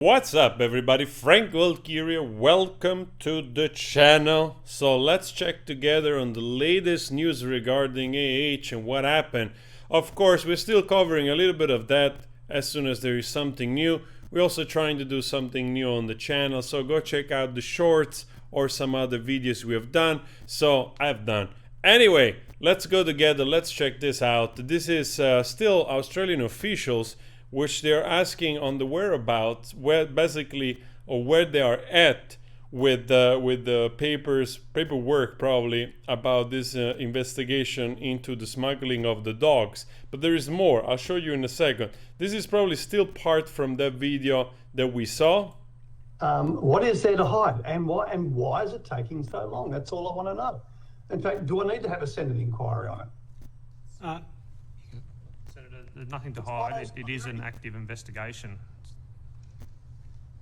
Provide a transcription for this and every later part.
What's up, everybody? Frank Wilkie here. Welcome to the channel. So let's check together on the latest news regarding AH and what happened. Of course, we're still covering a little bit of that as soon as there is something new. We're also trying to do something new on the channel, so go check out the shorts or some other videos we have done. So I've done. Anyway, let's go together. Let's check this out. This is still Australian officials, which they're asking on the whereabouts, where basically, or where they are at with the paperwork probably about this investigation into the smuggling of the dogs. But there is more. I'll show you in a second. This is probably still part from that video that we saw. What is there to hide, and why is it taking so long? That's all I want to know. In fact, do I need to have a Senate inquiry on it? Senator, there's nothing to hide. It is an active investigation.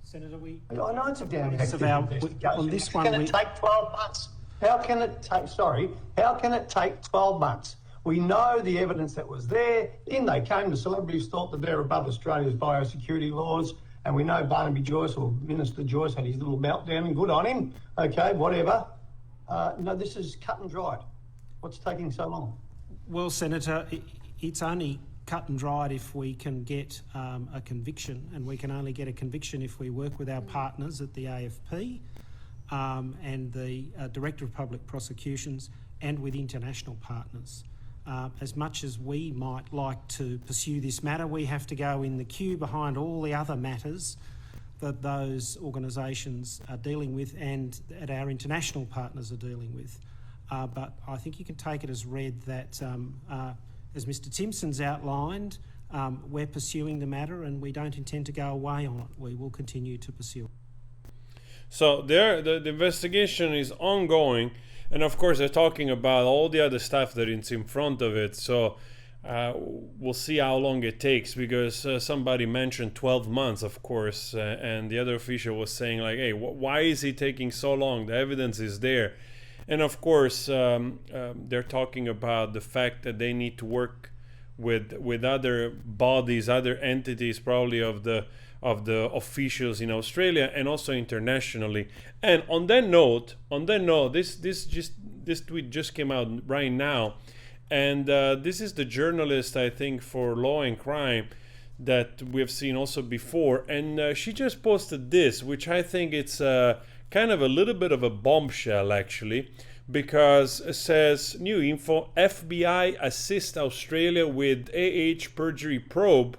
Senator, I know it's a damn active about investigation. on this one. Can it take 12 months? How can it take? Sorry, how can it take 12 months? We know the evidence that was there. In they came. The celebrities thought that they're above Australia's biosecurity laws, and we know Barnaby Joyce, or Minister Joyce, had his little meltdown, and good on him. Okay, whatever. No, this is cut and dried. What's taking so long? Well, Senator, it's only cut and dried if we can get a conviction, and we can only get a conviction if we work with our partners at the AFP and the Director of Public Prosecutions and with international partners. As much as we might like to pursue this matter, we have to go in the queue behind all the other matters that those organisations are dealing with and that our international partners are dealing with. But I think you can take it as read that, as Mr Timpson's outlined, we're pursuing the matter and we don't intend to go away on it. We will continue to pursue it. So the investigation is ongoing, and of course they're talking about all the other stuff that is in front of it. So we'll see how long it takes, because somebody mentioned 12 months, of course, and the other official was saying like, hey, why is it taking so long? The evidence is there. And of course, they're talking about the fact that they need to work with other bodies, other entities, probably of the officials in Australia and also internationally. And on that note, this tweet just came out right now, and this is the journalist, I think, for Law and Crime that we've seen also before, and she just posted this, which I think it's kind of a little bit of a bombshell actually, because it says new info: FBI assist Australia with AH perjury probe.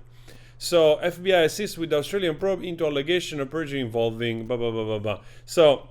So FBI assists with the Australian probe into allegation of perjury involving blah blah blah blah blah. So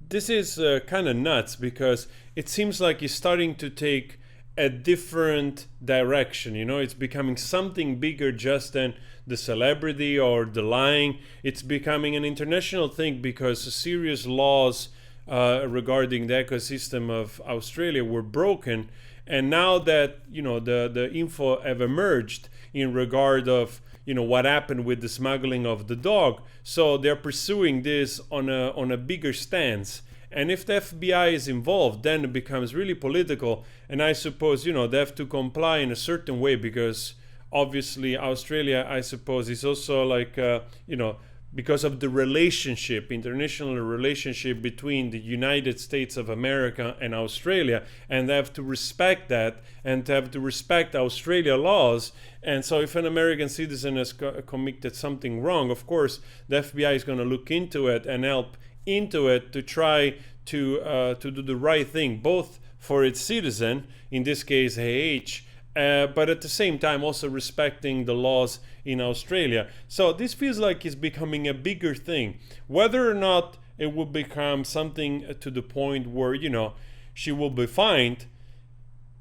this is kind of nuts, because it seems like it's starting to take a different direction. You know, it's becoming something bigger just than the celebrity or the lying. It's becoming an international thing, because serious laws regarding the ecosystem of Australia were broken. And now that, you know, the info have emerged in regard of, you know, what happened with the smuggling of the dog, so they're pursuing this on a bigger stance. And if the FBI is involved, then it becomes really political. And I suppose, you know, they have to comply in a certain way, because obviously Australia, I suppose, is also like, you know, because of the relationship, international relationship between the United States of America and Australia, and they have to respect that and have to respect Australia laws. And so if an American citizen has committed something wrong, of course, the FBI is going to look into it and help into it to try to do the right thing, both for its citizen, in this case AH, but at the same time also respecting the laws in Australia. So this feels like it's becoming a bigger thing. Whether or not it will become something to the point where, you know, she will be fined,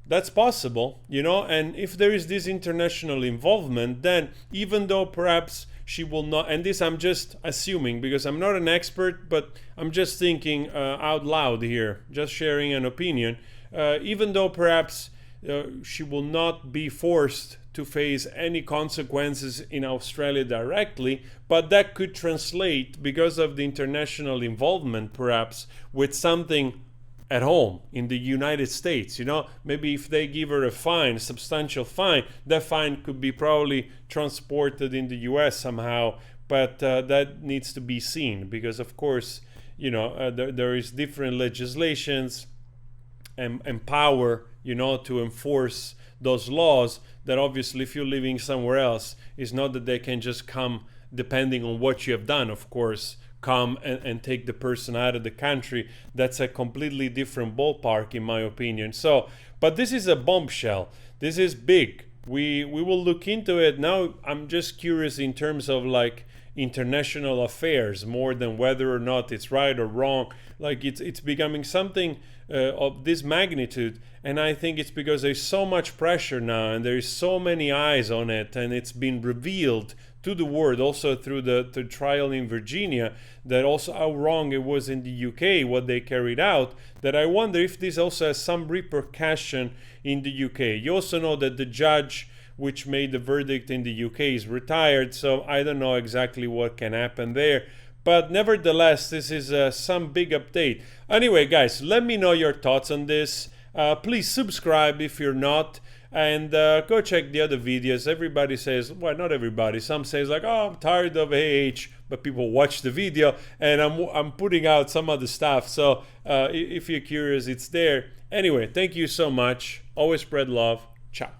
that's possible, you know. And if there is this international involvement, then even though perhaps she will not, and this I'm just assuming because I'm not an expert, but I'm just thinking out loud here, just sharing an opinion, even though perhaps she will not be forced to face any consequences in Australia directly, but that could translate, because of the international involvement, perhaps with something at home in the United States. You know, maybe if they give her a fine, a substantial fine, that fine could be probably transported in the US somehow, but that needs to be seen, because of course, you know, there is different legislations and power, you know, to enforce those laws, that obviously if you're living somewhere else, it's not that they can just come, depending on what you have done, of course, come and take the person out of the country. That's a completely different ballpark, in my opinion. So, but this is a bombshell. This is big. We will look into it. Now I'm just curious in terms of like international affairs, more than whether or not it's right or wrong. Like it's becoming something of this magnitude, and I think it's because there's so much pressure now, and there's so many eyes on it, and it's been revealed to the world also through the trial in Virginia, that also how wrong it was in the UK what they carried out, that I wonder if this also has some repercussion in the UK. You also know that the judge which made the verdict in the UK is retired, so I don't know exactly what can happen there. But nevertheless, this is some big update. Anyway, guys, let me know your thoughts on this. Please subscribe if you're not, and go check the other videos. Everybody says, well, not everybody, some says like, oh, I'm tired of AH, but people watch the video, and I'm putting out some other stuff. So if you're curious, it's there. Anyway, thank you so much. Always spread love. Ciao.